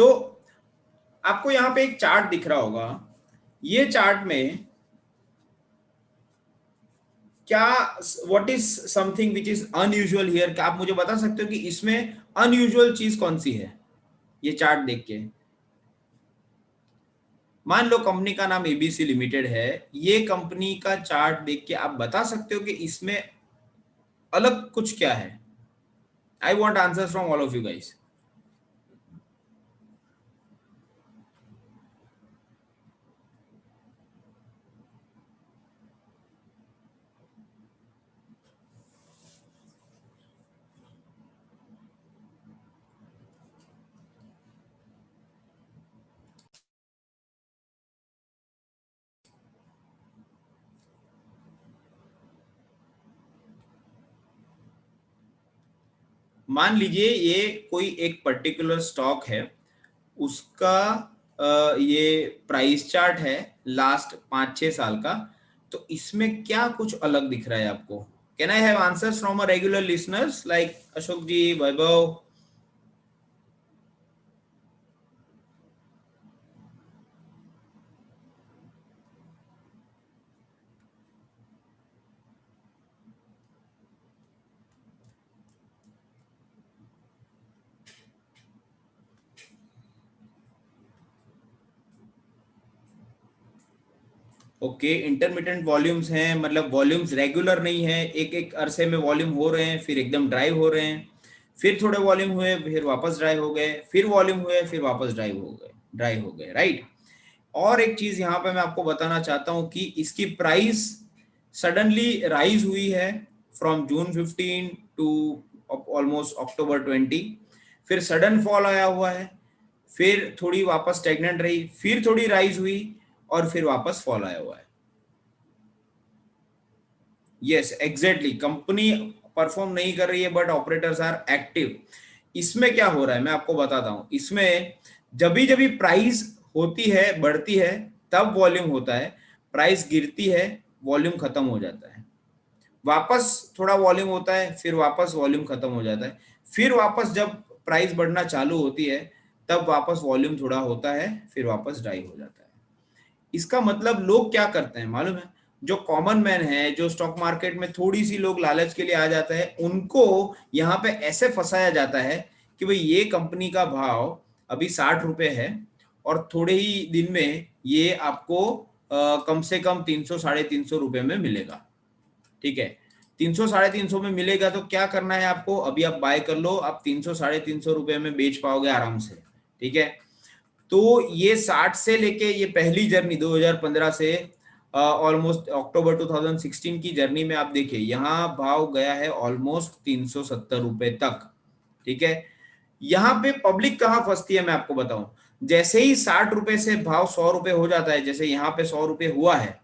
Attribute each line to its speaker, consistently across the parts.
Speaker 1: सो आपको यहाँ पे एक चार्ट दिख रहा होगा, ये चार्ट में क्या, what is something which is unusual here, क्या आप मुझे बता सकते हो कि इसमें अनयूजुअल चीज कौन सी है? ये चार्ट देख के मान लो कंपनी का नाम एबीसी लिमिटेड है, ये कंपनी का चार्ट देख के आप बता सकते हो कि इसमें अलग कुछ क्या है? I want answers from all of you guys. मान लीजिए ये कोई एक पर्टिकुलर स्टॉक है, उसका ये प्राइस चार्ट है लास्ट 5-6 साल का, तो इसमें क्या कुछ अलग दिख रहा है आपको? Can I have answers from a regular listeners like Ashok ji, Vaibhav? Okay, intermittent volumes हैं, मतलब वॉल्यूम्स रेगुलर नहीं है, एक एक अरसे में वॉल्यूम हो रहे हैं, फिर एकदम ड्राई हो रहे हैं, फिर थोड़े वॉल्यूम हुए, फिर वापस ड्राई हो गए, फिर वॉल्यूम हुए, फिर वापस ड्राई हो गए, राइट? और एक चीज यहाँ पे मैं आपको बताना चाहता हूँ कि इसकी प्राइस सडनली राइज हुई है फ्रॉम जून 15 टू ऑलमोस्ट अक्टूबर 20, फिर सडन फॉल आया हुआ है, फिर थोड़ी वापस स्टेगनेंट रही, फिर थोड़ी राइज हुई, और फिर वापस फॉल आया हुआ है। यस एग्जैक्टली, कंपनी परफॉर्म नहीं कर रही है बट ऑपरेटर्स आर एक्टिव। इसमें क्या हो रहा है मैं आपको बताता हूं, इसमें जब जब प्राइस होती है, बढ़ती है, तब वॉल्यूम होता है, प्राइस गिरती है, वॉल्यूम खत्म हो जाता है, वापस थोड़ा वॉल्यूम होता है, फिर वापस वॉल्यूम खत्म हो जाता है, फिर वापस जब प्राइस बढ़ना चालू होती है तब वापस वॉल्यूम थोड़ा होता है, फिर वापस ड्राई हो जाता है। इसका मतलब लोग क्या करते हैं मालूम है? जो कॉमन मैन है, जो स्टॉक मार्केट में थोड़ी सी लोग लालच के लिए आ जाते हैं, उनको यहाँ पे ऐसे फंसाया जाता है कि भाई ये कंपनी का भाव अभी 60 रुपए है और थोड़े ही दिन में ये आपको कम से कम 300-350 रुपए में मिलेगा, ठीक है? 300-350 में मिलेगा तो क्या करना है आपको? अभी आप बाय कर लो, आप 300-350 रुपए में बेच पाओगे आराम से, ठीक है? तो ये 60 से लेके ये पहली जर्नी 2015 से ऑलमोस्ट अक्टूबर 2016 की जर्नी में आप देखिए, यहाँ भाव गया है ऑलमोस्ट 370 रुपए तक, ठीक है? यहाँ पे पब्लिक कहाँ फंसती है मैं आपको बताऊं, जैसे ही 60 रुपए से भाव 100 रुपए हो जाता है, जैसे यहाँ पे 100 रुपए हुआ है,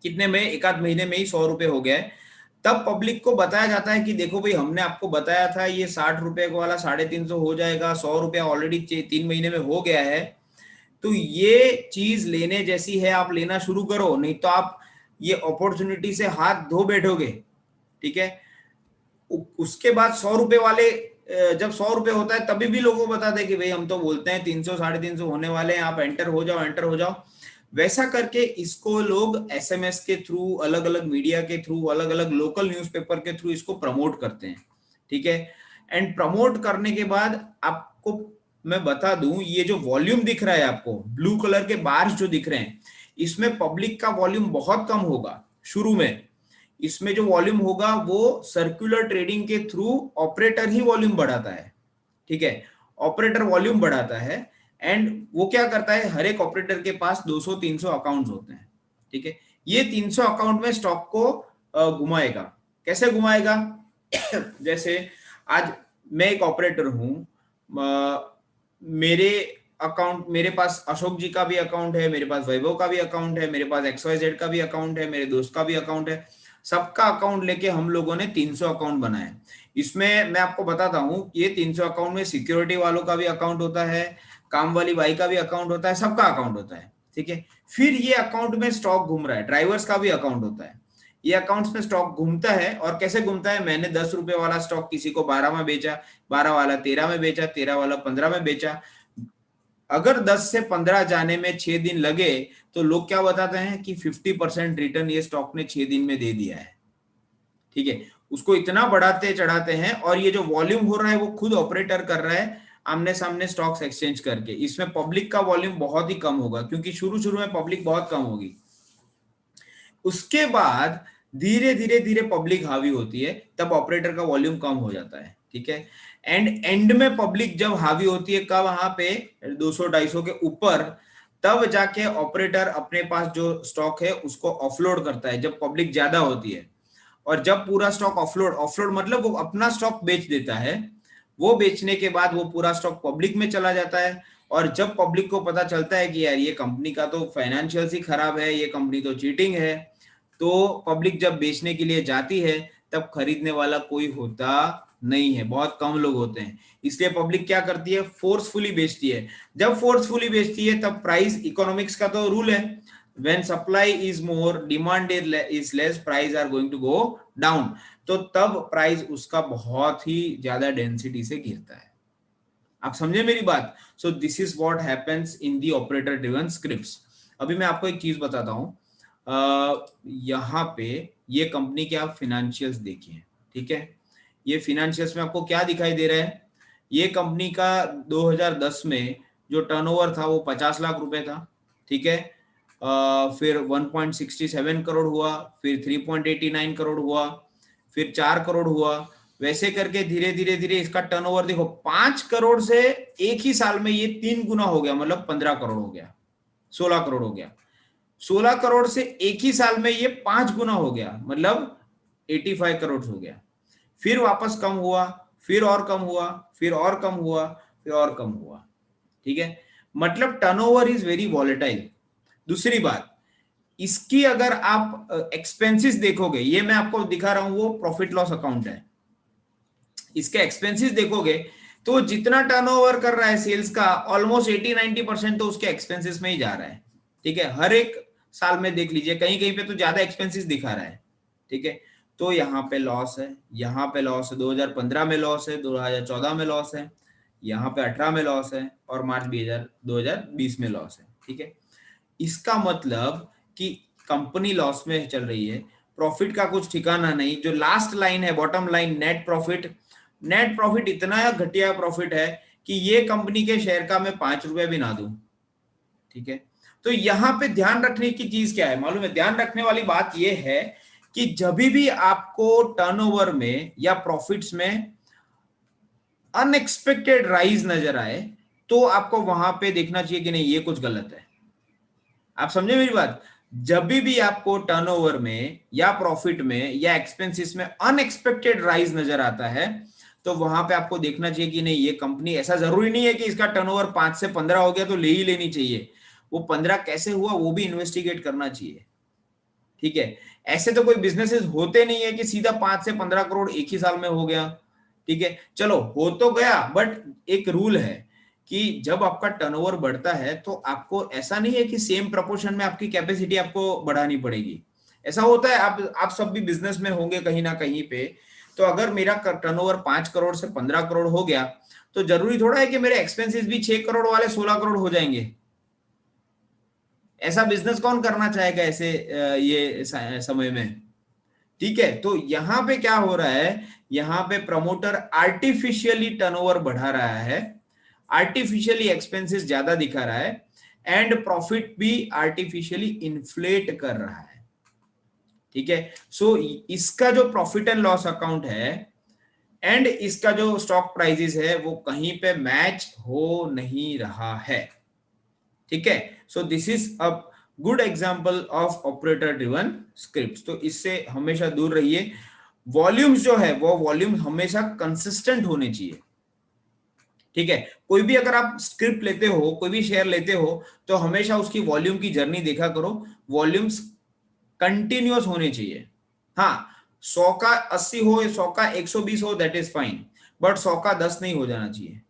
Speaker 1: कितने में, एक आध महीने में ही 100 रुपए हो गया है, तब पब्लिक को बताया जाता है कि देखो भाई हमने आपको बताया था ये 60 रुपए वाला 350 हो जाएगा, 100 रुपया ऑलरेडी 3 महीने में हो गया है, तो ये चीज लेने जैसी है, आप लेना शुरू करो, नहीं तो आप ये अपॉर्चुनिटी से हाथ धो बैठोगे, ठीक है? उसके बाद 100 रुपए वाले, जब 100 रुपए होता है तभी भी लोगों को बता दे कि भाई हम तो बोलते हैं 300-350 होने वाले हैं, आप एंटर हो जाओ, एंटर हो जाओ। वैसा करके इसको लोग एसएमएस के थ्रू, अलग अलग मीडिया के थ्रू, अलग अलग लोकल न्यूज़पेपर के थ्रू इसको प्रमोट करते हैं, ठीक है? एंड प्रमोट करने के बाद आपको मैं बता दूं, ये जो वॉल्यूम दिख रहा है आपको, ब्लू कलर के बार्स जो दिख रहे हैं, इसमें पब्लिक का वॉल्यूम बहुत कम होगा शुरू में। इसमें जो वॉल्यूम होगा वो सर्कुलर ट्रेडिंग के थ्रू ऑपरेटर ही वॉल्यूम बढ़ाता है, ठीक है? ऑपरेटर वॉल्यूम बढ़ाता है, एंड वो क्या करता है, हर एक ऑपरेटर के पास 200-300 अकाउंट्स होते हैं, ठीक है? ये 300 अकाउंट में स्टॉक को घुमाएगा। कैसे घुमाएगा? जैसे आज मैं एक ऑपरेटर हूं, मेरे अकाउंट, मेरे पास अशोक जी का भी अकाउंट है, मेरे पास वैभव का भी अकाउंट है, मेरे पास XYZ का भी अकाउंट है, मेरे दोस्त का भी अकाउंट है, सबका अकाउंट लेके हम लोगों ने 300 अकाउंट बनाए। इसमें मैं आपको बताता हूं, ये 300 अकाउंट में सिक्योरिटी वालों का भी अकाउंट होता है, काम वाली बाई का भी अकाउंट होता है, सबका अकाउंट होता है, ठीक है? फिर ये अकाउंट में स्टॉक घूम रहा है, ड्राइवर्स का भी अकाउंट होता है, ये अकाउंट्स में स्टॉक घूमता है। और कैसे घूमता है? मैंने 10 रुपए वाला स्टॉक किसी को 12 में बेचा, 12 वाला 13 में बेचा, 13 वाला 15 में बेचा, अगर 10 से 15 जाने में 6 दिन लगे तो लोग क्या बताते हैं कि 50% रिटर्न ये स्टॉक ने 6 दिन में दे दिया है। ठीक है, उसको इतना बढ़ाते चढ़ाते हैं, और ये जो वॉल्यूम हो रहा है वो खुद ऑपरेटर कर रहा है आमने सामने स्टॉक्स एक्सचेंज करके। इसमें पब्लिक का वॉल्यूम बहुत ही कम होगा, क्योंकि शुरू शुरू में पब्लिक बहुत कम होगी। उसके बाद धीरे धीरे धीरे पब्लिक हावी होती है, तब ऑपरेटर का वॉल्यूम कम हो जाता है। ठीक है, एंड में पब्लिक जब हावी होती है, कब, वहां पे 200-250 के ऊपर, तब जाके ऑपरेटर अपने पास जो स्टॉक है उसको ऑफलोड करता है, जब पब्लिक ज्यादा होती है। और जब पूरा स्टॉक ऑफलोड मतलब वो अपना स्टॉक बेच देता है, वो बेचने के बाद वो पूरा स्टॉक पब्लिक में चला जाता है। और जब पब्लिक को पता चलता है कि यार ये कंपनी का तो फाइनेंशियल ही खराब है, ये कंपनी तो चीटिंग है, तो पब्लिक जब बेचने के लिए जाती है, तब खरीदने वाला कोई होता नहीं है, बहुत कम लोग होते हैं। इसलिए पब्लिक क्या करती है, फोर्सफुली बेचती है। जब फोर्सफुली बेचती है तब प्राइस, इकोनॉमिक्स का तो रूल है, when supply is more, demand is less, price are going to go down, तो तब प्राइस उसका बहुत ही ज्यादा डेंसिटी से गिरता है। आप समझे मेरी बात? So this is what happens in the operator driven scripts. अभी मैं आपको एक चीज बताता हूं, यहाँ पे ये कंपनी के आप फिनेंशियल्स देखिए। ठीक है, ये फिनेंशियल्स में आपको क्या दिखाई दे रहा है, ये कंपनी का 2010 में जो टर्नओवर था वो 50 लाख रुपए था। ठीक है, फिर 1.67 करोड़ हुआ, फिर 3.89 करोड़ हुआ, फिर 4 करोड़ हुआ। वैसे करके धीरे धीरे धीरे इसका टर्नओवर देखो, 5 करोड़ से एक ही साल में ये 3 गुना हो गया, मतलब 15 करोड़ हो गया, 16 करोड़ हो गया। 16 करोड़ से एक ही साल में ये 5 गुना हो गया, मतलब 85 करोड़ हो गया। फिर वापस कम हुआ, फिर और कम हुआ, फिर और कम हुआ, फिर और कम हुआ। ठीक है, मतलब टर्नओवर इज वेरी वॉलेटाइल। दूसरी बात, इसकी अगर आप एक्सपेंसेस देखोगे, ये मैं आपको दिखा रहा हूं वो प्रॉफिट लॉस अकाउंट है, इसके एक्सपेंसेस देखोगे तो जितना टर्नओवर कर रहा है सेल्स का, ऑलमोस्ट 80-90% तो उसके एक्सपेंसेस में ही जा रहा है। ठीक है, हर एक साल में देख लीजिए, कहीं कहीं पे तो ज्यादा एक्सपेंसेस दिखा रहा है। ठीक है, तो यहाँ पे लॉस है, यहाँ पे लॉस है, 2015 में लॉस है, 2014 में लॉस है, यहाँ पे 18 में लॉस है, और मार्च 2020 में लॉस है। ठीक है, इसका मतलब कि कंपनी लॉस में चल रही है, प्रॉफिट का कुछ ठिकाना नहीं। जो लास्ट लाइन है, bottom line, net profit, net profit इतना घटिया प्रॉफिट है कि ये कंपनी के शेयर का मैं 5 रुपए भी ना दूं। ठीक है, तो यहां पे ध्यान रखने की चीज क्या है मालूम है? ध्यान रखने वाली बात यह है कि जब भी आपको टर्नओवर में या प्रॉफिट्स में अनएक्सपेक्टेड राइज नजर आए, तो आपको वहां पे देखना चाहिए कि नहीं ये कुछ गलत है। आप समझे मेरी बात? जब भी आपको टर्नओवर में या प्रॉफिट में या एक्सपेंसेस में अनएक्सपेक्टेड राइज नजर आता है, तो वहां पे आपको देखना चाहिए कि नहीं ये कंपनी, ऐसा जरूरी नहीं है कि इसका टर्नओवर 5 से 15 हो गया तो ले ही लेनी चाहिए, वो 15 कैसे हुआ वो भी इन्वेस्टिगेट करना चाहिए। ठीक है, ऐसे तो कोई बिजनेसेस होते नहीं है कि सीधा 5 से 15 करोड़ एक ही साल में हो गया। ठीक है, चलो हो तो गया, बट एक रूल है कि जब आपका टर्नओवर बढ़ता है तो आपको ऐसा नहीं है कि सेम प्रोपोर्शन में आपकी कैपेसिटी आपको बढ़ानी पड़ेगी। ऐसा होता है, आप सब भी बिजनेस में होंगे कहीं ना कहीं पे। तो अगर मेरा टर्नओवर 5 करोड़ से 15 करोड़ हो गया, तो जरूरी थोड़ा है कि मेरे एक्सपेंसेस भी 6 करोड़ वाले 16 करोड़ हो जाएंगे। ऐसा बिजनेस कौन करना चाहेगा ऐसे ये समय में? ठीक है, तो यहां पे क्या हो रहा है, यहां पे प्रमोटर आर्टिफिशियली टर्नओवर बढ़ा रहा है, आर्टिफिशियली एक्सपेंसेस ज्यादा दिखा रहा है, एंड प्रॉफिट भी आर्टिफिशियली इन्फ्लेट कर रहा है। ठीक है, सो इसका जो प्रॉफिट एंड लॉस अकाउंट है एंड इसका जो स्टॉक प्राइजेस है वो कहीं पे मैच हो नहीं रहा है। ठीक है, सो this is a good example of operator driven scripts. तो इससे हमेशा दूर रहिए। वॉल्यूम्स जो है वो वॉल्यूम हमेशा कंसिस्टेंट होने चाहिए। ठीक है, कोई भी अगर आप स्क्रिप्ट लेते हो, कोई भी शेयर लेते हो, तो हमेशा उसकी वॉल्यूम की जर्नी देखा करो। वॉल्यूम्स कंटिन्यूअस होने चाहिए। हाँ, 100 का 80 हो, 100 का 120 हो, दैट इज फाइन, बट 100 का 10 नहीं हो जाना चाहिए।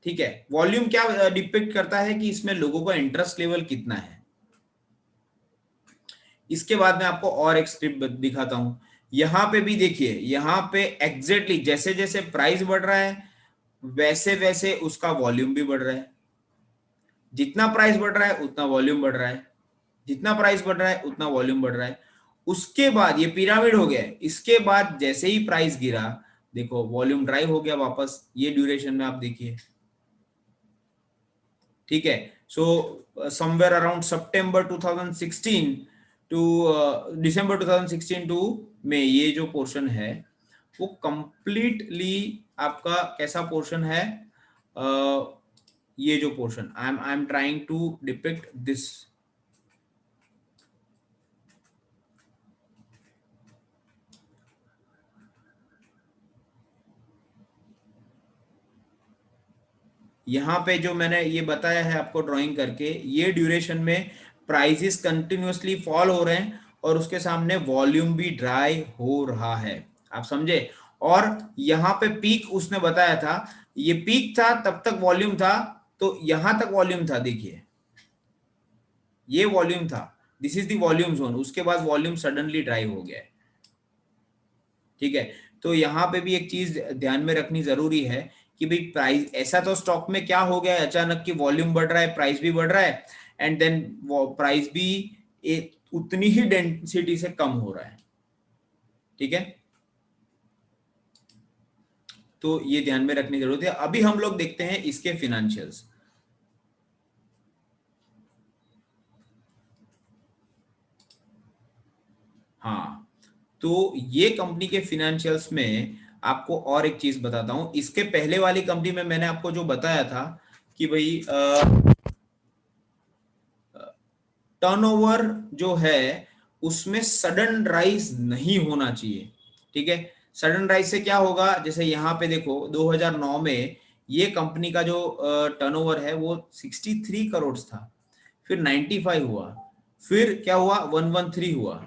Speaker 1: ठीक है, वॉल्यूम क्या डिपिक्ट करता है कि इसमें लोगों का इंटरेस्ट लेवल कितना है। इसके बाद मैं आपको और एक स्क्रिप्ट दिखाता हूं। यहां पे भी देखिए, यहां पे एग्जैक्टली जैसे जैसे प्राइस बढ़ रहा है वैसे वैसे उसका वॉल्यूम भी बढ़ रहा है। जितना प्राइस बढ़ रहा है उतना वॉल्यूम बढ़ रहा है, जितना प्राइस बढ़ रहा है उतना वॉल्यूम बढ़ रहा है। उसके बाद ये पिरामिड हो गया है, इसके बाद जैसे ही प्राइस गिरा, देखो वॉल्यूम ड्राइव हो गया वापस, ये ड्यूरेशन में आप देखिए, ठीक है। So somewhere around September 2016 to December 2016 to May, ये जो पोर्शन है वो कंप्लीटली आपका कैसा पोर्शन है, ये जो portion I am trying to depict this, यहाँ पे जो मैंने ये बताया है आपको ड्राइंग करके, ये ड्यूरेशन में प्राइसेस कंटिन्यूअसली फॉल हो रहे हैं और उसके सामने वॉल्यूम भी ड्राई हो रहा है, आप समझे। और यहाँ पे पीक उसने बताया था, ये पीक था तब तक वॉल्यूम था, तो यहां तक वॉल्यूम था, देखिए ये वॉल्यूम था, this is the volume zone, उसके बाद वॉल्यूम सडनली ड्राई हो गया है, ठीक है। तो यहाँ पे भी एक चीज ध्यान में रखनी जरूरी है कि भाई प्राइस, ऐसा तो स्टॉक में क्या हो गया है अचानक कि वॉल्यूम बढ़ रहा है, प्राइस भी बढ़ रहा है, एंड देन प्राइस भी उतनी ही डेंसिटी से कम हो रहा है, ठीक है। तो ये ध्यान में रखनी जरूरत है। अभी हम लोग देखते हैं इसके फिनेंशियल्स। हाँ, तो ये कंपनी के फिनेंशियल्स में आपको और एक चीज बताता हूं, इसके पहले वाली कंपनी में मैंने आपको जो बताया था कि भाई टर्नओवर जो है उसमें सडन राइज नहीं होना चाहिए, ठीक है। सडन राइज से क्या होगा, जैसे यहाँ पे देखो 2009 में ये कंपनी का जो टर्नओवर है वो 63 करोड़ था, फिर 95 हुआ, फिर क्या हुआ 113 हुआ,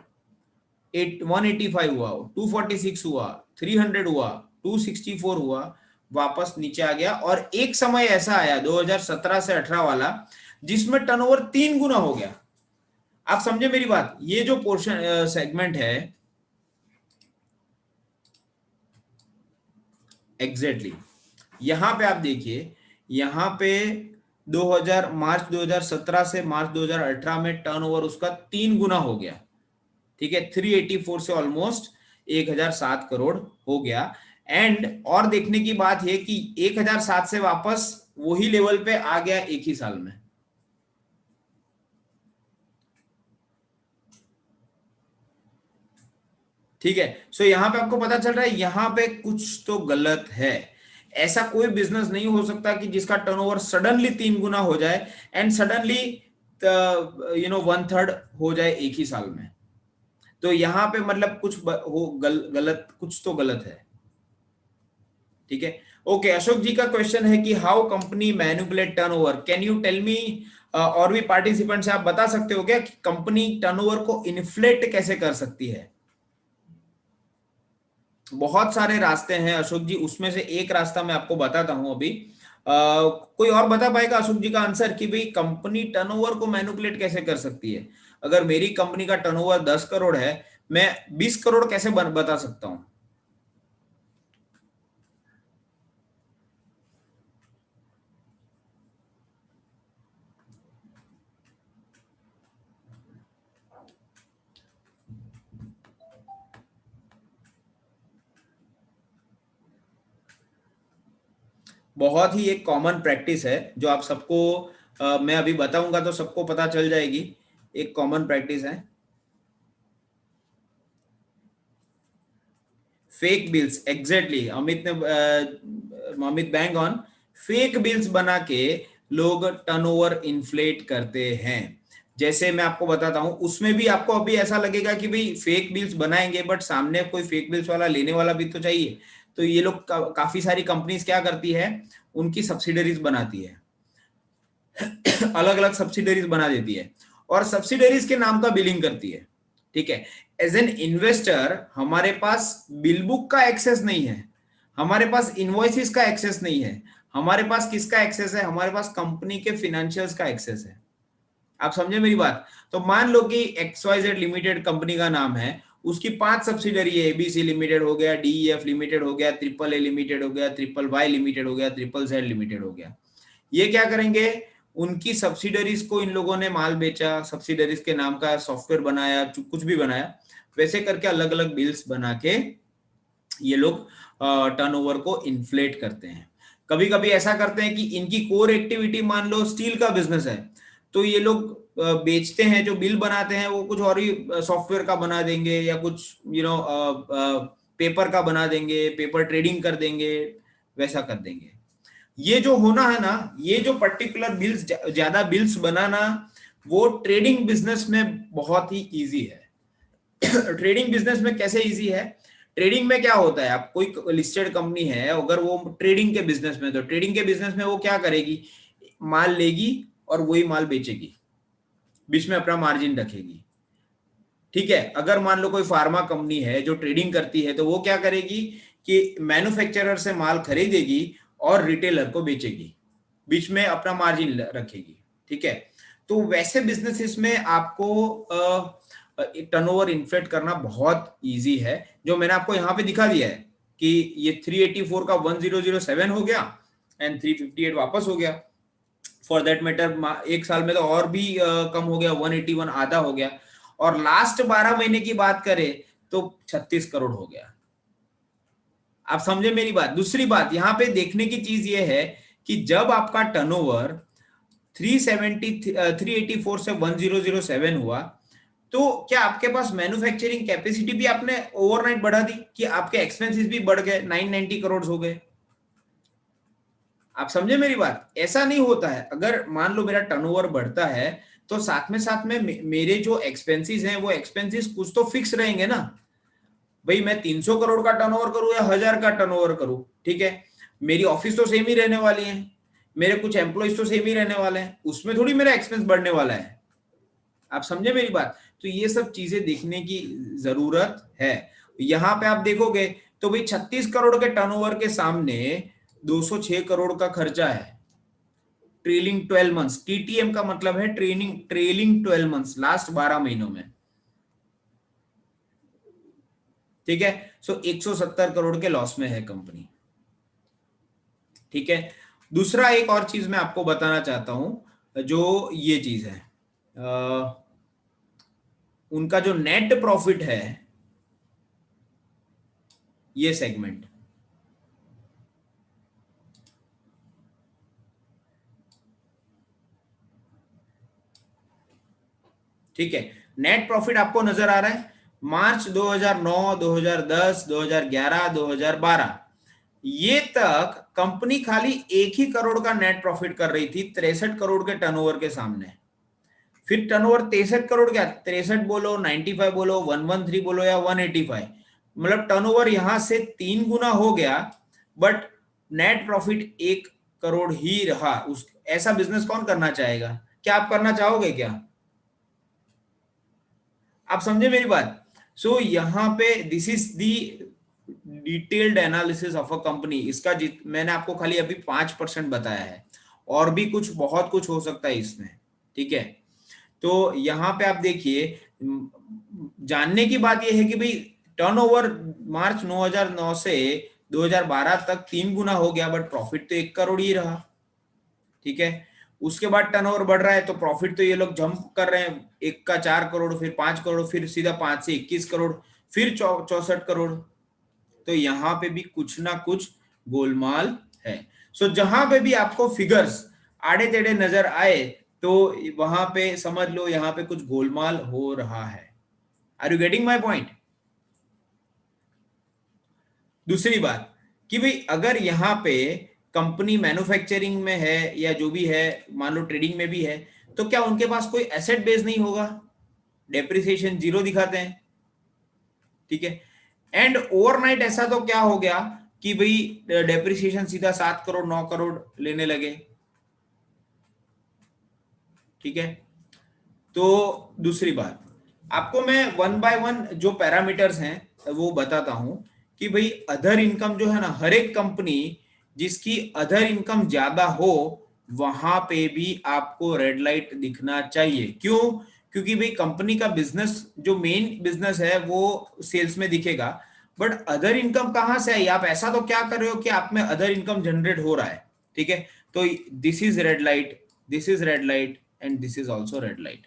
Speaker 1: 185 हुआ, 246 हुआ, 300 हुआ, 264 हुआ, वापस नीचे आ गया। और एक समय ऐसा आया 2017 से 18 वाला जिसमें टर्नओवर 3 गुना हो गया। आप समझे मेरी बात, ये जो पोर्शन सेगमेंट है एग्जैक्टली यहां पे आप देखिए, यहां पे मार्च 2017 से मार्च 2018 में टर्नओवर उसका 3 गुना हो गया, ठीक है। 384 से ऑलमोस्ट 1007 करोड़ हो गया। एंड और देखने की बात है कि 1007 से वापस वही लेवल पे आ गया एक ही साल में, ठीक है। सो यहां पे आपको पता चल रहा है यहां पे कुछ तो गलत है। ऐसा कोई बिजनेस नहीं हो सकता कि जिसका टर्नओवर सडनली 3 गुना हो जाए एंड सडनली 1/3 हो जाए एक ही साल में। तो यहां पे मतलब कुछ गलत, कुछ तो गलत है, ठीक है। ओके, अशोक जी का क्वेश्चन है कि how company manipulate turnover, can you tell me. और भी पार्टिसिपेंट्स आप बता सकते हो क्या कि कंपनी टर्नओवर को इन्फ्लेट कैसे कर सकती है। बहुत सारे रास्ते हैं अशोक जी, उसमें से एक रास्ता मैं आपको बताता हूं अभी। कोई और बता पाएगा अशोक जी का आंसर कि भाई कंपनी टर्नओवर को मैनिपुलेट कैसे कर सकती है। अगर मेरी कंपनी का टर्नओवर 10 करोड़ है, मैं 20 करोड़ कैसे बता सकता हूं। बहुत ही एक कॉमन प्रैक्टिस है जो आप सबको मैं अभी बताऊंगा तो सबको पता चल जाएगी। एक कॉमन प्रैक्टिस है फेक बिल्स, एग्जैक्टली अमित ने Amit bang on, fake bills बना के लोग टर्नओवर इन्फ्लेट करते हैं। जैसे मैं आपको बताता हूं, उसमें भी आपको अभी ऐसा लगेगा कि भाई फेक बिल्स बनाएंगे बट सामने कोई फेक बिल्स वाला लेने वाला भी तो चाहिए। तो ये लोग काफी सारी कंपनीज क्या करती है, उनकी सब्सिडरीज बनाती है अलग अलग सब्सिडरीज बना देती है और सब्सिडरीज के नाम का बिलिंग करती है, ठीक है। एज एन इन्वेस्टर हमारे पास बिल बुक का एक्सेस नहीं है, हमारे पास इनवॉइसेस का एक्सेस नहीं है, हमारे पास किसका एक्सेस है, हमारे पास कंपनी के फिनेंशियल्स का एक्सेस है। आप समझे मेरी बात। तो मान लो कि XYZ लिमिटेड कंपनी का नाम है, उसकी 5 सब्सिडरी है, ABC लिमिटेड हो गया, DEF लिमिटेड हो गया, AAA लिमिटेड हो गया, XXY लिमिटेड हो गया, ZZZ लिमिटेड हो गया। ये क्या करेंगे, उनकी सब्सिडरीज को इन लोगों ने माल बेचा, सब्सिडरीज के नाम का सॉफ्टवेयर बनाया, कुछ भी बनाया, वैसे करके अलग अलग बिल्स बना के ये लोग टर्नओवर को इन्फ्लेट करते हैं। कभी कभी ऐसा करते हैं कि इनकी कोर एक्टिविटी मान लो स्टील का बिजनेस है, तो ये लोग बेचते हैं, जो बिल बनाते हैं वो कुछ और ही सॉफ्टवेयर का बना देंगे, या कुछ पेपर का बना देंगे, पेपर ट्रेडिंग कर देंगे, वैसा कर देंगे। ये जो होना है ना, ये जो पर्टिकुलर बिल्स, ज्यादा बिल्स बनाना, वो ट्रेडिंग बिजनेस में बहुत ही इजी है। ट्रेडिंग बिजनेस में कैसे इजी है? ट्रेडिंग में क्या होता है, आप कोई लिस्टेड कंपनी है, अगर वो ट्रेडिंग के बिजनेस में, तो ट्रेडिंग के बिजनेस में वो क्या करेगी, माल लेगी और वही माल बेचेगी, बीच में अपना मार्जिन रखेगी। ठीक है, अगर मान लो कोई फार्मा कंपनी है जो ट्रेडिंग करती है, तो वो क्या करेगी कि मैन्युफैक्चरर से माल खरीदेगी और रिटेलर को बेचेगी, बीच में अपना मार्जिन रखेगी। ठीक है, तो वैसे बिजनेसेस में आपको टर्नओवर इन्फ्लेट करना बहुत इजी है, जो मैंने आपको यहाँ पे दिखा दिया है कि ये 384 का 1007 हो गया एंड 358 वापस हो गया। फॉर दैट मैटर एक साल में तो और भी कम हो गया, 181 आधा हो गया, और लास्ट 12 महीने की बात करें तो 36 करोड़ हो गया। आप समझे मेरी बात? दूसरी बात यहाँ पे देखने की चीज ये है कि जब आपका टर्नओवर 384 से 1007 हुआ, तो क्या आपके पास मैन्युफैक्चरिंग कैपेसिटी भी आपने ओवरनाइट बढ़ा दी कि आपके एक्सपेंसेस भी बढ़ गए, 990 करोड़ हो गए? आप समझे मेरी बात? ऐसा नहीं होता है। अगर मान लो मेरा टर्नओवर बढ़ता है, तो साथ में मेरे जो एक्सपेंसेस हैं, वो एक्सपेंसेस कुछ तो फिक्स रहेंगे ना। भाई मैं 300 करोड़ का टर्नओवर करूं या 1000 का टर्नओवर करूं, ठीक है, मेरी ऑफिस तो सेम ही रहने वाली है, मेरे कुछ एम्प्लॉइज तो सेम ही रहने वाले हैं, उसमें थोड़ी मेरा एक्सपेंस बढ़ने वाला है। आप समझे मेरी बात? तो ये सब चीजें देखने की जरूरत है। यहां पे आप देखोगे तो भाई 36 करोड़ के टर्नओवर के सामने 206 करोड़ का खर्चा है। ट्रेलिंग 12 मंथ्स, टीटीएम का मतलब है ट्रेलिंग 12 मंथ्स, लास्ट 12 महीनों में। ठीक है, सो 170 करोड़ के लॉस में है कंपनी। ठीक है, दूसरा एक और चीज मैं आपको बताना चाहता हूं, जो ये चीज है, उनका जो नेट प्रॉफिट है, ये सेगमेंट, ठीक है, नेट प्रॉफिट आपको नजर आ रहा है, मार्च 2009, 2010, 2011, 2012 ये तक कंपनी खाली 1 ही करोड़ का नेट प्रॉफिट कर रही थी 63 करोड़ के टर्नओवर के सामने। फिर टर्नओवर 63 करोड़, क्या 63 बोलो, 95 बोलो, 113 बोलो या 185, मतलब टर्नओवर यहां से 3 गुना हो गया, बट नेट प्रॉफिट 1 करोड़ ही रहा। उस ऐसा बिजनेस कौन करना चाहेगा? क्या आप करना चाहोगे क्या? आप समझे मेरी बात? सो यहाँ पे this is the detailed analysis of a company. इसका मैंने आपको खाली अभी 5% बताया है, और भी कुछ बहुत कुछ हो सकता है इसमें। ठीक है, तो यहाँ पे आप देखिए, जानने की बात यह है कि भाई टर्नओवर मार्च 2009 से 2012 तक 3 गुना हो गया, बट प्रॉफिट तो 1 करोड़ ही रहा। ठीक है, उसके बाद टर्नओवर बढ़ रहा है तो प्रॉफिट तो ये लोग जंप कर रहे हैं, 1 का 4 करोड़, फिर 5 करोड़, फिर सीधा 5 से 21 करोड़, फिर 64 करोड़। तो यहाँ पे भी कुछ ना कुछ गोलमाल है। सो जहां पे भी आपको फिगर्स आड़े टेढ़े नजर आए, तो वहां पे समझ लो यहाँ पे कुछ गोलमाल हो रहा है। Are you getting my point? दूसरी बात कि भाई अगर यहाँ पे कंपनी मैन्युफैक्चरिंग में है या जो भी है, मान लो ट्रेडिंग में भी है, तो क्या उनके पास कोई एसेट बेस नहीं होगा? डेप्रिसिएशन 0 दिखाते हैं। ठीक है, एंड ओवरनाइट ऐसा तो क्या हो गया कि भाई डेप्रिसिएशन सीधा 7 करोड़ 9 करोड़ लेने लगे। ठीक है, तो दूसरी बात आपको मैं 1 बाय 1 जो पैरामीटर्स हैं वो बताता हूं कि भाई अदर इनकम जो है ना, हर एक कंपनी जिसकी अदर इनकम ज्यादा हो वहां पे भी आपको रेड लाइट दिखना चाहिए। क्यों? क्योंकि भाई कंपनी का बिजनेस, जो मेन बिजनेस है वो सेल्स में दिखेगा, बट अदर इनकम कहां से आई? आप ऐसा तो क्या कर रहे हो कि आप में अदर इनकम जनरेट हो रहा है। ठीक है, तो this is red light, this is red light and this is also red light.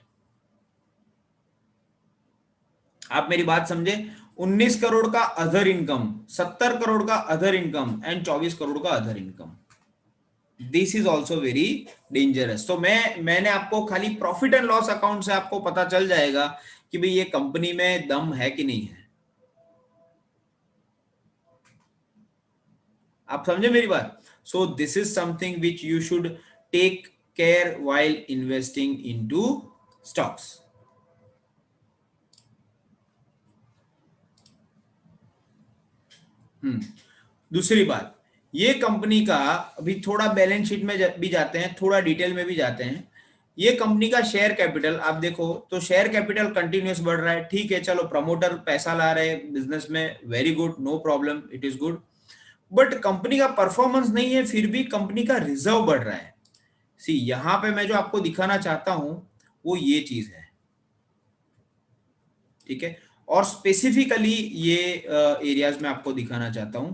Speaker 1: आप मेरी बात समझे? 19 करोड़ का अदर इनकम, 70 करोड़ का अदर इनकम एंड 24 करोड़ का other income, this is also very dangerous. तो मैंने आपको खाली प्रॉफिट एंड लॉस अकाउंट से आपको पता चल जाएगा कि भाई ये कंपनी में दम है कि नहीं है। आप समझे मेरी बात? So this is something which you should take care while investing into stocks. दूसरी बात, ये कंपनी का अभी थोड़ा बैलेंस शीट में भी जाते हैं, थोड़ा डिटेल में भी जाते हैं। ये कंपनी का शेयर कैपिटल आप देखो तो शेयर कैपिटल कंटिन्यूस बढ़ रहा है, ठीक है, चलो प्रमोटर पैसा ला रहे हैं बिजनेस में, very good, no problem, it is good. But company का परफॉर्मेंस नहीं है, फिर भी कंपनी का रिजर्व बढ़ रहा है। सी यहां पे मैं जो आपको दिखाना चाहता हूं वो ये चीज है, ठीक है। और स्पेसिफिकली ये एरियाज में आपको दिखाना चाहता हूं।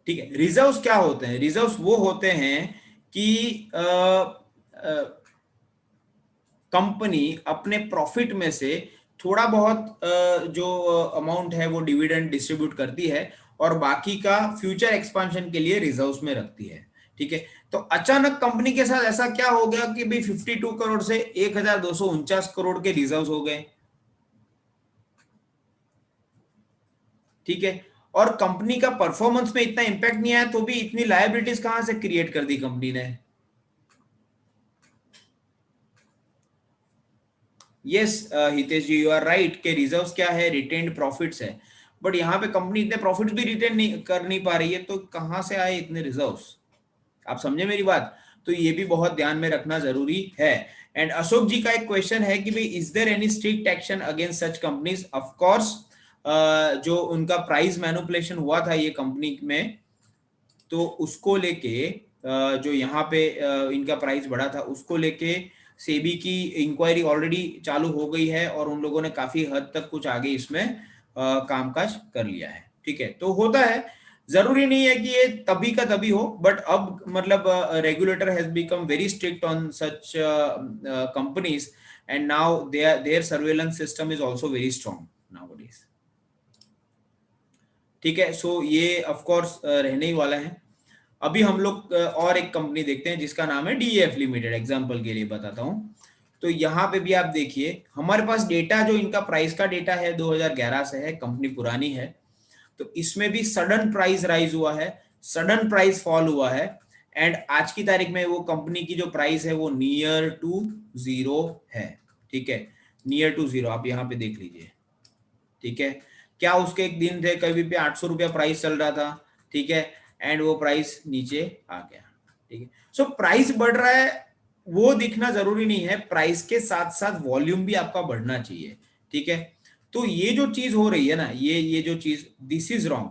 Speaker 1: ठीक है, रिजर्व्स क्या होते हैं? रिजर्व्स वो होते हैं कि कंपनी अपने प्रॉफिट में से थोड़ा बहुत जो अमाउंट है वो डिविडेंड डिस्ट्रीब्यूट करती है और बाकी का फ्यूचर एक्सपेंशन के लिए रिजर्व्स में रखती है, ठीक है। तो अचानक कंपनी के साथ ऐसा क्या हो गया कि भाई 52 करोड़ से 1249 करोड़ के रिजर्व्स हो गए, ठीक है। और कंपनी का परफॉर्मेंस में इतना इंपैक्ट नहीं आया तो भी इतनी लायबिलिटीज कहां से क्रिएट कर दी कंपनी ने? Yes Hitesh ji, you are right के रिजर्व्स क्या है, रिटेन्ड प्रॉफिट्स है। बट यहाँ पे कंपनी इतने प्रॉफिट्स भी रिटेन नहीं कर नहीं पा रही है, तो कहां से आए इतने रिजर्व्स? आप समझे मेरी बात? तो ये भी बहुत ध्यान में रखना जरूरी है। एंड अशोक जी का एक क्वेश्चन है कि भाई is there any strict action against such companies? Of course, जो उनका प्राइस मैनिपुलेशन हुआ था ये कंपनी में, तो उसको लेके जो यहाँ पे इनका प्राइस बढ़ा था उसको लेके सेबी की इंक्वायरी ऑलरेडी चालू हो गई है और उन लोगों ने काफी हद तक कुछ आगे इसमें कामकाज कर लिया है, ठीक है। तो होता है, जरूरी नहीं है कि ये तभी का तभी हो, बट अब मतलब regulator has become very strict on such companies and now there surveillance system is also very strong nowadays, ठीक है। सो ये ऑफ कोर्स रहने ही वाला है। अभी हम लोग और एक कंपनी देखते हैं जिसका नाम है डीएफ लिमिटेड, एग्जांपल के लिए बताता हूं। तो यहाँ पे भी आप देखिए हमारे पास डेटा जो इनका प्राइस का डेटा है 2011 से है, कंपनी पुरानी है। तो इसमें भी सडन प्राइस राइज हुआ है, सडन प्राइस फॉल हुआ है, एंड आज की तारीख में वो कंपनी की जो प्राइस है वो नियर टू जीरो है, ठीक है, नियर टू जीरो, आप यहाँ पे देख लीजिए, ठीक है। क्या उसके एक दिन थे कभी पे 800 रुपया प्राइस चल रहा था, ठीक है, एंड वो प्राइस नीचे आ गया, ठीक है। सो प्राइस बढ़ रहा है वो दिखना जरूरी नहीं है, प्राइस के साथ साथ वॉल्यूम भी आपका बढ़ना चाहिए, ठीक है। तो ये जो चीज हो रही है ना, ये जो चीज, दिस इज रॉन्ग,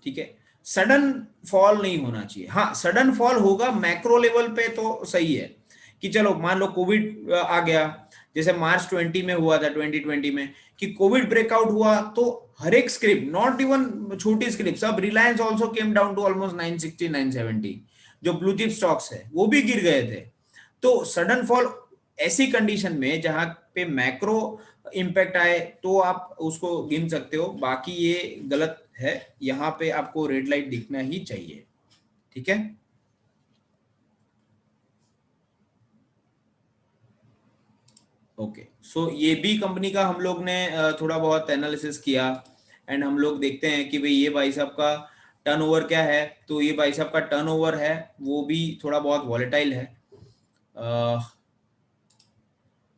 Speaker 1: ठीक है। सडन फॉल नहीं होना चाहिए। हाँ, सडन फॉल होगा मैक्रो लेवल पे तो सही है कि चलो मान लो कोविड आ गया, जैसे मार्च 20 में हुआ था, 2020 में कि कोविड ब्रेकआउट हुआ, तो हर एक स्क्रिप्ट, नॉट इवन छोटी स्क्रिप्ट, सब Reliance also came down to almost 960 970, जो ब्लू चिप स्टॉक्स है वो भी गिर गए थे। तो सडन फॉल ऐसी कंडीशन में जहां पे मैक्रो इंपैक्ट आए तो आप उसको गिन सकते हो, बाकी ये गलत है। यहाँ पे आपको रेड लाइट दिखना ही चाहिए, ठीक है। ओके, सो ये भी कंपनी का हम लोग ने थोड़ा बहुत एनालिसिस किया, एंड हम लोग देखते हैं कि भाई ये भाई साहब का टर्नओवर क्या है। तो ये भाई साहब का टर्नओवर है वो भी थोड़ा बहुत वॉलेटाइल है।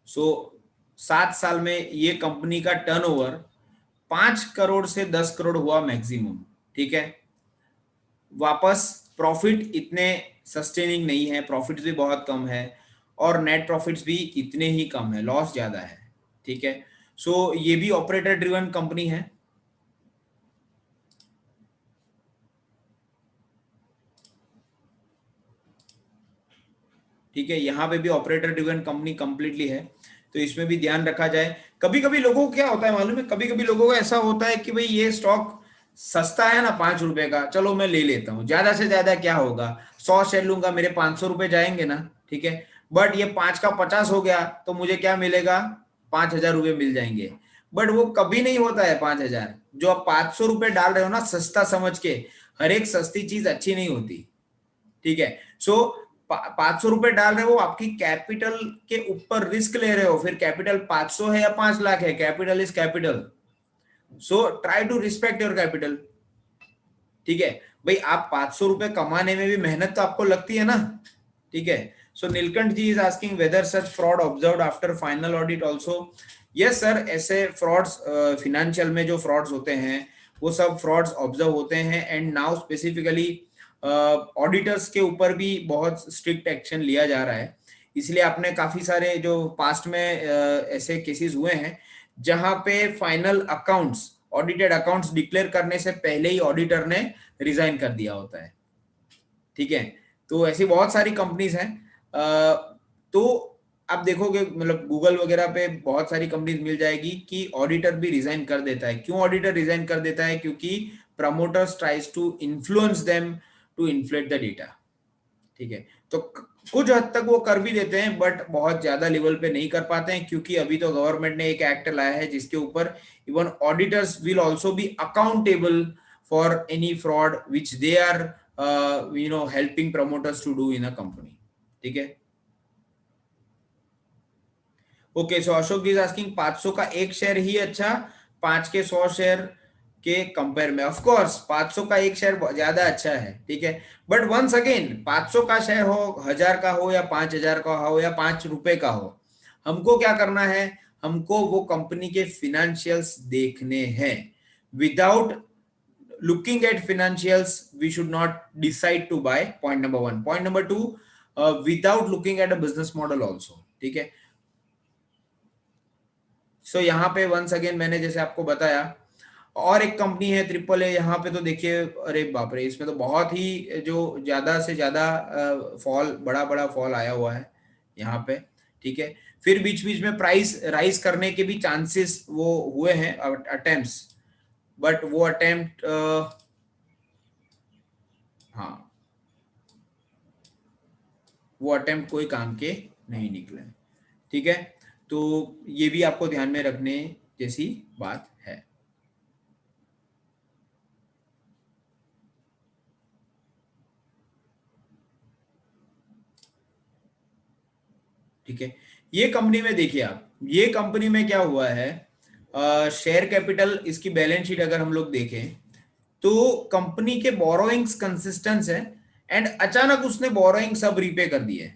Speaker 1: सो 7 साल में ये कंपनी का टर्नओवर 5 करोड़ से 10 करोड़ हुआ मैक्सिमम, ठीक है। वापस प्रॉफिट इतने सस्टेनिंग नहीं है, प्रॉफिट्स भी बहुत कम है और नेट प्रॉफिट्स भी इतने ही कम है, लॉस ज्यादा है, ठीक है। सो ये भी ऑपरेटर ड्रिवन कंपनी है, ठीक है। यहाँ पे भी ऑपरेटर ड्रिवन कंपनी कंप्लीटली है। तो इसमें भी ध्यान रखा जाए। कभी कभी लोगों को क्या होता है मालूम है, कभी कभी लोगों को ऐसा होता है कि भाई ये स्टॉक सस्ता है ना, 5 रुपए का, चलो मैं ले लेता हूँ, ज्यादा से ज्यादा क्या होगा, 100 शेयर लूंगा, मेरे 500 रुपए जाएंगे ना, ठीक है। बट ये 5 का 50 हो गया तो मुझे क्या मिलेगा, 5,000 रुपये मिल जाएंगे। बट वो कभी नहीं होता है 5,000। जो आप 500 रुपये डाल रहे हो ना सस्ता समझ के, हर एक सस्ती चीज अच्छी नहीं होती, ठीक है। सो 500 रुपये डाल रहे हो, आपकी कैपिटल के ऊपर रिस्क ले रहे हो, फिर कैपिटल 500 है या 5 लाख है, capital is capital. So try to respect your capital, ठीक है। भाई आप 500 रुपये कमाने में भी मेहनत तो आपको लगती है ना, ठीक है। So Neelkanth ji is asking whether such fraud observed after final audit also. Yes sir, ऐसे फ्रॉड्स फिनेंशियल में जो फ्रॉड्स होते हैं वो सब फ्रॉड्स ऑब्जर्व होते हैं। एंड नाउ स्पेसिफिकली ऑडिटर्स के ऊपर भी बहुत स्ट्रिक्ट एक्शन लिया जा रहा है। इसलिए आपने काफी सारे जो पास्ट में ऐसे केसेस हुए हैं जहां पे final accounts, audited accounts declare करने से पहले ही ऑडिटर ने रिजाइन कर दिया होता है, ठीक है। तो ऐसी बहुत सारी कंपनीज हैं। तो आप देखोगे मतलब गूगल वगैरह पे बहुत सारी कंपनीज मिल जाएगी कि ऑडिटर भी रिजाइन कर देता है। क्यों ऑडिटर रिजाइन कर देता है? क्योंकि promoters tries to influence them to inflate the data, ठीक है। तो कुछ हद तक वो कर भी देते हैं बट बहुत ज्यादा लेवल पे नहीं कर पाते हैं, क्योंकि अभी तो गवर्नमेंट ने एक एक्ट लाया है जिसके ऊपर even auditors will also be accountable for any fraud which they are helping promoters to do in a company, ठीक है। Okay, so Ashok is asking 500 का एक शेयर ही अच्छा 5 के 100 शेयर के कंपेयर में? ऑफ कोर्स 500 का एक शेयर ज्यादा अच्छा है, ठीक है। बट वंस अगेन 500 का शेयर हो, 1000 का हो या 5000 का हो या 5 रुपए का हो, हमको क्या करना है, हमको वो कंपनी के फिनेंशियल्स देखने हैं। Without looking at financials we should not decide to buy, point number 1। Point number 2, without looking at a business model also, ठीक है। सो यहाँ पे वंस अगेन मैंने जैसे आपको बताया, और एक कंपनी है ट्रिपल ए, यहाँ पे तो देखिए अरे बाप रे, इसमें तो बहुत ही जो ज्यादा से ज्यादा फॉल, बड़ा बड़ा फॉल आया हुआ है यहाँ पे, ठीक है। फिर बीच बीच में प्राइस राइज करने के भी चांसेस वो हुए हैं, अटेम्प्ट्स, बट वो अटेम्प्ट हाँ, वो अटेम्प्ट कोई काम के नहीं निकले, ठीक है। तो ये भी आपको ध्यान में रखने जैसी बात है। ठीक है, ये कंपनी में देखिए आप, ये कंपनी में क्या हुआ है, शेयर कैपिटल, इसकी बैलेंस शीट अगर हम लोग देखें तो कंपनी के बोरोइंग्स कंसिस्टेंट है, एंड अचानक उसने बोरोइंग सब रीपे कर दिए,